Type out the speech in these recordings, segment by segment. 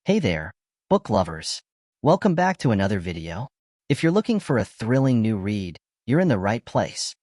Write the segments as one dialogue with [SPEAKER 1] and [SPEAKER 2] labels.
[SPEAKER 1] Hey there, book lovers. Welcome back to another video. If you're looking for a thrilling new read, you're in the right place.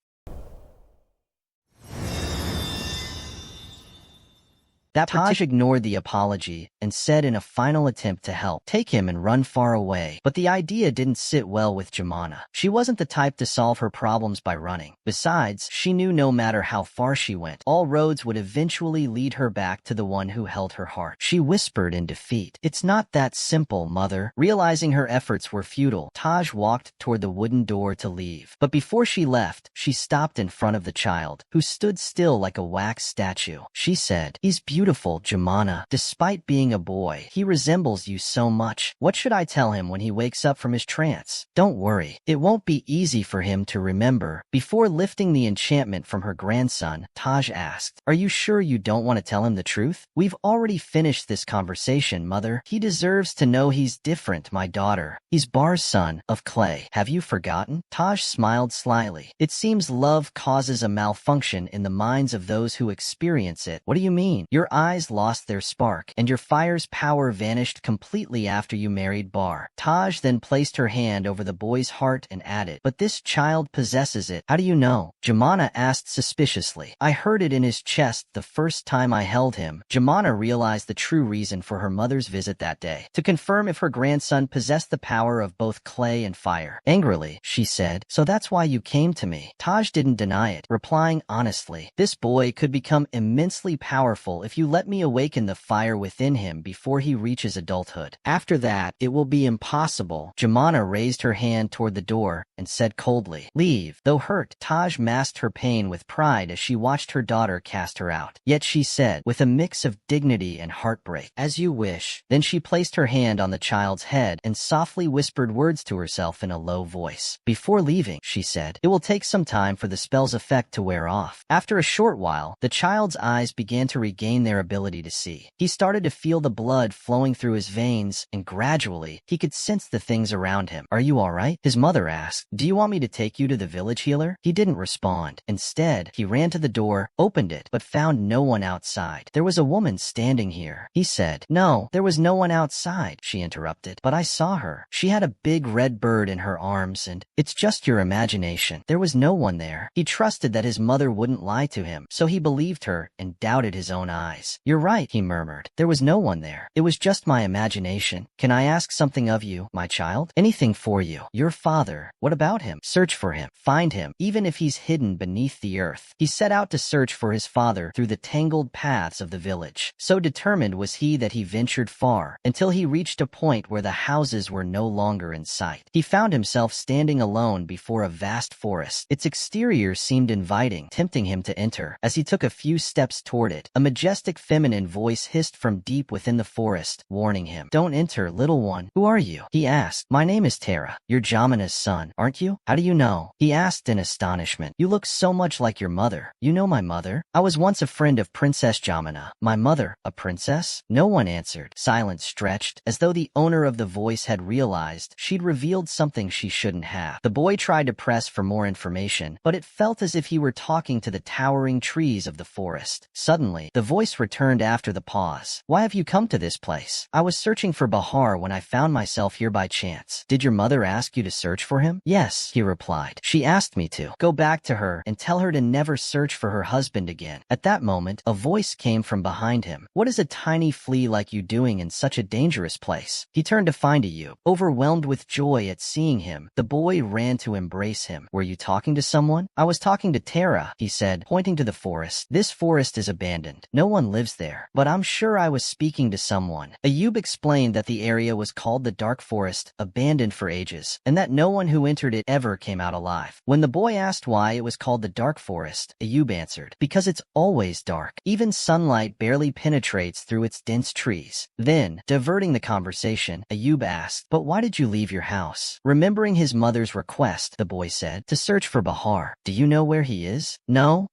[SPEAKER 1] Taj ignored the apology and said in a final attempt to help, "Take him and run far away." But the idea didn't sit well with Jumana. She wasn't the type to solve her problems by running. Besides, she knew no matter how far she went, all roads would eventually lead her back to the one who held her heart. She whispered in defeat, "It's not that simple, mother." Realizing her efforts were futile, Taj walked toward the wooden door to leave. But before she left, she stopped in front of the child, who stood still like a wax statue. She said, "He's beautiful, Jumana. Despite being a boy, he resembles you so much. What should I tell him when he wakes up from his trance?" "Don't worry. It won't be easy for him to remember." Before lifting the enchantment from her grandson, Taj asked, "Are you sure you don't want to tell him the truth?" "We've already finished this conversation, mother. He deserves to know he's different, my daughter. He's Bar's son, of clay. Have you forgotten?" Taj smiled slyly. "It seems love causes a malfunction in the minds of those who experience it." "What do you mean?" "Your eyes lost their spark, and your fire's power vanished completely after you married Bar." Taj then placed her hand over the boy's heart and added, "But this child possesses it. How do you know?" Jumana asked suspiciously. "I heard it in his chest the first time I held him." Jumana realized the true reason for her mother's visit that day, to confirm if her grandson possessed the power of both clay and fire. Angrily, she said, "So that's why you came to me." Taj didn't deny it, replying honestly, "This boy could become immensely powerful if you let me awaken the fire within him before he reaches adulthood. After that, it will be impossible." Jumana raised her hand toward the door and said coldly, "Leave." Though hurt, Taj masked her pain with pride as she watched her daughter cast her out. Yet she said, with a mix of dignity and heartbreak, "As you wish." Then she placed her hand on the child's head and softly whispered words to herself in a low voice. "Before leaving," she said, "it will take some time for the spell's effect to wear off." After a short while, the child's eyes began to regain their ability to see. He started to feel the blood flowing through his veins, and gradually, he could sense the things around him. "Are you all right?" his mother asked. "Do you want me to take you to the village healer?" He didn't respond. Instead, he ran to the door, opened it, but found no one outside. "There was a woman standing here," he said. "No, there was no one outside," she interrupted. "But I saw her. She had a big red bird in her arms and—" "It's just your imagination. There was no one there." He trusted that his mother wouldn't lie to him, so he believed her and doubted his own eyes. "You're right," he murmured. "There was no one there. It was just my imagination. Can I ask something of you, my child?" "Anything for you." "Your father. What about him?" "Search for him. Find him, even if he's hidden beneath the earth." He set out to search for his father through the tangled paths of the village. So determined was he that he ventured far, until he reached a point where the houses were no longer in sight. He found himself standing alone before a vast forest. Its exterior seemed inviting, tempting him to enter. As he took a few steps toward it, a majestic feminine voice hissed from deep within the forest, warning him. "Don't enter, little one." "Who are you?" he asked. "My name is Tara. You're Jumana's son, aren't you?" "How do you know?" he asked in astonishment. "You look so much like your mother." "You know my mother? I was once a friend of Princess Jumana." "My mother, a princess?" No one answered. Silence stretched, as though the owner of the voice had realized she'd revealed something she shouldn't have. The boy tried to press for more information, but it felt as if he were talking to the towering trees of the forest. Suddenly, the voice returned after the pause. "Why have you come to this place?" "I was searching for Bahar when I found myself here by chance." "Did your mother ask you to search for him?" "Yes," he replied. "She asked me to. Go back to her and tell her to never search for her husband again." At that moment, a voice came from behind him. "What is a tiny flea like you doing in such a dangerous place?" He turned to find Ayub. Overwhelmed with joy at seeing him, the boy ran to embrace him. "Were you talking to someone?" "I was talking to Tara," he said, pointing to the forest. "This forest is abandoned. No one lives there. But I'm sure I was speaking to someone." Ayub explained that the area was called the Dark Forest, abandoned for ages, and that no one who entered it ever came out alive. When the boy asked why it was called the Dark Forest, Ayub answered, "Because it's always dark. Even sunlight barely penetrates through its dense trees." Then, diverting the conversation, Ayub asked, "But why did you leave your house?" Remembering his mother's request, the boy said, "To search for Bahar." "Do you know where he is?" No.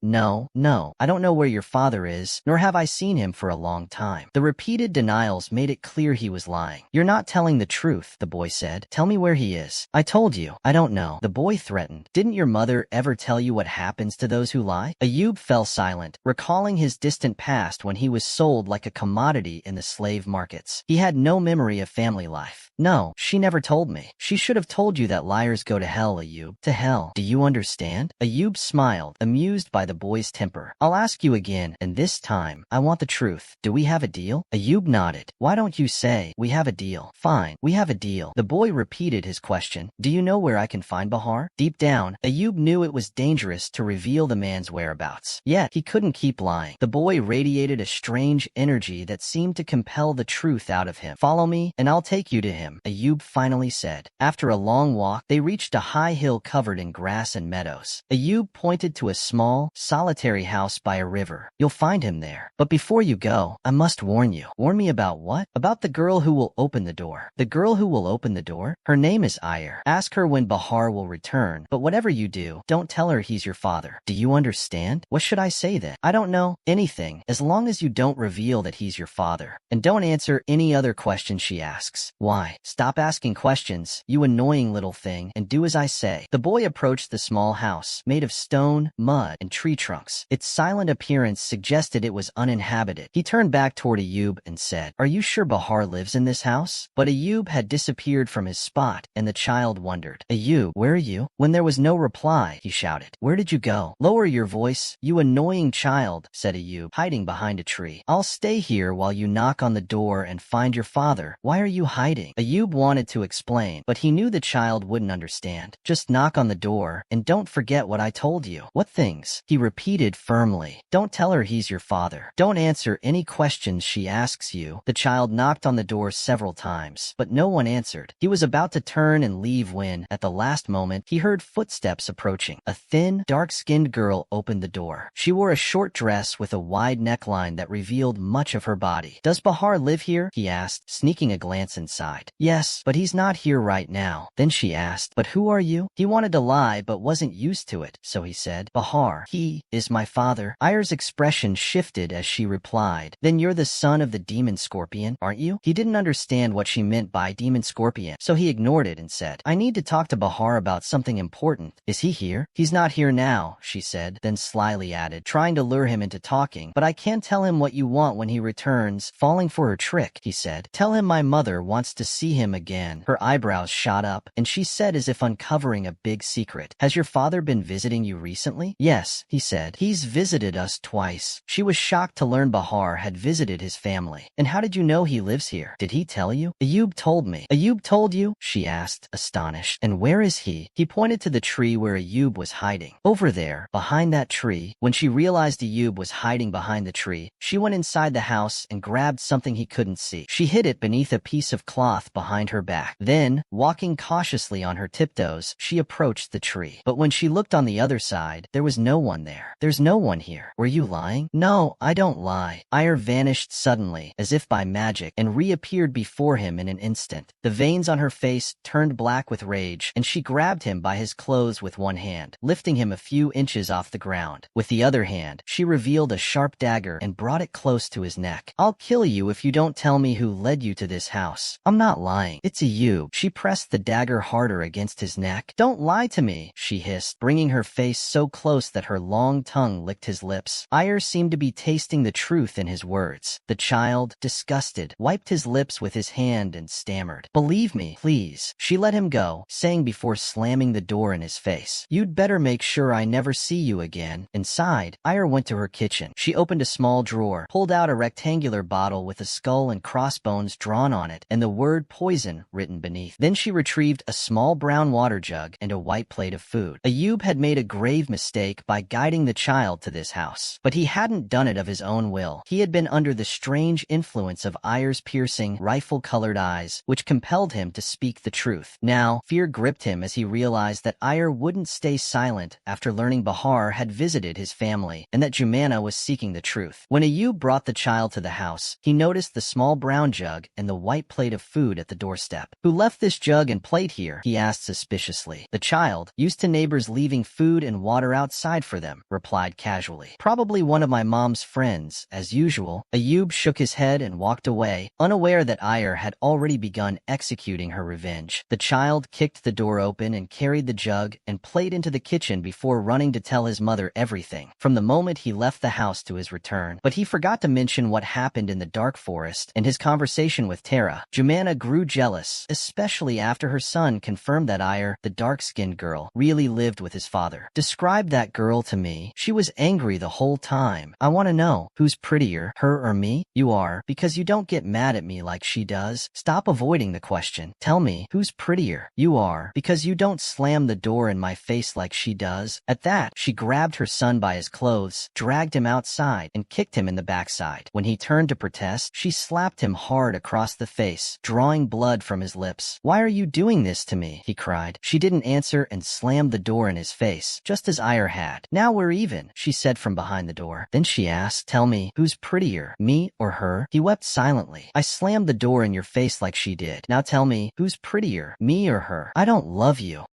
[SPEAKER 1] I don't know where your father is, nor have I I seen him for a long time. The repeated denials made it clear he was lying. You're not telling the truth, the boy said. Tell me where he is. I told you. I don't know. The boy threatened. Didn't your mother ever tell you what happens to those who lie? Ayub fell silent, recalling his distant past when he was sold like a commodity in the slave markets. He had no memory of family life. No, she never told me. She should have told you that liars go to hell, Ayub. To hell. Do you understand? Ayub smiled, amused by the boy's temper. I'll ask you again, and this time, I want the truth. Do we have a deal? Ayub nodded. Why don't you say, we have a deal? Fine, we have a deal. The boy repeated his question. Do you know where I can find Bahar? Deep down, Ayub knew it was dangerous to reveal the man's whereabouts. Yet, he couldn't keep lying. The boy radiated a strange energy that seemed to compel the truth out of him. Follow me, and I'll take you to him, Ayub finally said. After a long walk, they reached a high hill covered in grass and meadows. Ayub pointed to a small, solitary house by a river. You'll find him there. But before you go, I must warn you. Warn me about what? About the girl who will open the door. The girl who will open the door? Her name is Ayar. Ask her when Bahar will return, but whatever you do, don't tell her he's your father. Do you understand? What should I say then? I don't know. Anything, as long as you don't reveal that he's your father. And don't answer any other question she asks. Why? Stop asking questions, you annoying little thing, and do as I say. The boy approached the small house, made of stone, mud, and tree trunks. Its silent appearance suggested it was uninhabited. He turned back toward Ayub and said, Are you sure Bahar lives in this house? But Ayub had disappeared from his spot, and the child wondered. Ayub, where are you? When there was no reply, he shouted. Where did you go? Lower your voice, you annoying child, said Ayub, hiding behind a tree. I'll stay here while you knock on the door and find your father. Why are you hiding? Ayub wanted to explain, but he knew the child wouldn't understand. Just knock on the door, and don't forget what I told you. What things? He repeated firmly. Don't tell her he's your father. Don't answer any questions she asks you. The child knocked on the door several times, but no one answered. He was about to turn and leave when, at the last moment, he heard footsteps approaching. A thin, dark-skinned girl opened the door. She wore a short dress with a wide neckline that revealed much of her body. Does Bahar live here? He asked, sneaking a glance inside. Yes, but he's not here right now. Then she asked, But who are you? He wanted to lie but wasn't used to it, so he said, Bahar. He is my father. Ayar's expression shifted as she replied, Then you're the son of the demon scorpion, aren't you? He didn't understand what she meant by demon scorpion, so he ignored it and said, I need to talk to Bahar about something important. Is he here? He's not here now, she said, then slyly added, trying to lure him into talking, but I can't tell him what you want when he returns. Falling for her trick, he said. Tell him my mother wants to see him again. Her eyebrows shot up, and she said as if uncovering a big secret. Has your father been visiting you recently? Yes, he said. He's visited us twice. She was shocked to learn Bahar had visited his family. And how did you know he lives here? Did he tell you? Ayub told me. Ayub told you? She asked, astonished. And where is he? He pointed to the tree where Ayub was hiding. Over there, behind that tree. When she realized Ayub was hiding behind the tree, she went inside the house and grabbed something he couldn't see. She hid it beneath a piece of cloth behind her back. Then, walking cautiously on her tiptoes, she approached the tree. But when she looked on the other side, there was no one there. There's no one here. Were you lying? No, I don't lie. Ayar vanished suddenly, as if by magic, and reappeared before him in an instant. The veins on her face turned black with rage, and she grabbed him by his clothes with one hand, lifting him a few inches off the ground. With the other hand, she revealed a sharp dagger and brought it close to his neck. I'll kill you if you don't tell me who led you to this house. I'm not lying. It's Ayub. She pressed the dagger harder against his neck. Don't lie to me, she hissed, bringing her face so close that her long tongue licked his lips. Ayar seemed to be tasting the truth in his words. The child, disgusted, wiped his lips with his hand and stammered. Believe me, please. She let him go, saying before slamming the door in his face, You'd better make sure I never see you again. Inside, Ayar went to her kitchen. She opened a small drawer, pulled out a rectangular bottle with a skull and crossbones drawn on it, and the word poison written beneath. Then she retrieved a small brown water jug and a white plate of food. Ayub had made a grave mistake by guiding the child to this house, but he hadn't done it of his own will. He had been under the strange influence of Ayar's piercing, rifle-colored eyes, which compelled him to speak the truth. Now, fear gripped him as he realized that Ayar wouldn't stay silent after learning Bahar had visited his family, and that Jumana was seeking the truth. When Ayub brought the child to the house, he noticed the small brown jug and the white plate of food at the doorstep. Who left this jug and plate here? He asked suspiciously. The child, used to neighbors leaving food and water outside for them, replied casually. Probably one of my mom's friends friends. As usual, Ayub shook his head and walked away, unaware that Ayar had already begun executing her revenge. The child kicked the door open and carried the jug and played into the kitchen before running to tell his mother everything, from the moment he left the house to his return. But he forgot to mention what happened in the dark forest and his conversation with Tara. Jumana grew jealous, especially after her son confirmed that Ayar, the dark-skinned girl, really lived with his father. "Describe that girl to me. She was angry the whole time. I want to know, who's prettier, her or me? You are, because you don't get mad at me like she does. Stop avoiding the question. Tell me, who's prettier? You are, because you don't slam the door in my face like she does." At that, she grabbed her son by his clothes, dragged him outside, and kicked him in the backside. When he turned to protest, she slapped him hard across the face, drawing blood from his lips. "Why are you doing this to me?" he cried. She didn't answer and slammed the door in his face, just as Ayar had. "Now we're even," she said from behind the door. Then she asked, "Tell me, who's prettier, me or her?" He wept silently. "I slammed the door in your face like she did. Now tell me, who's prettier, me or her? I don't love you."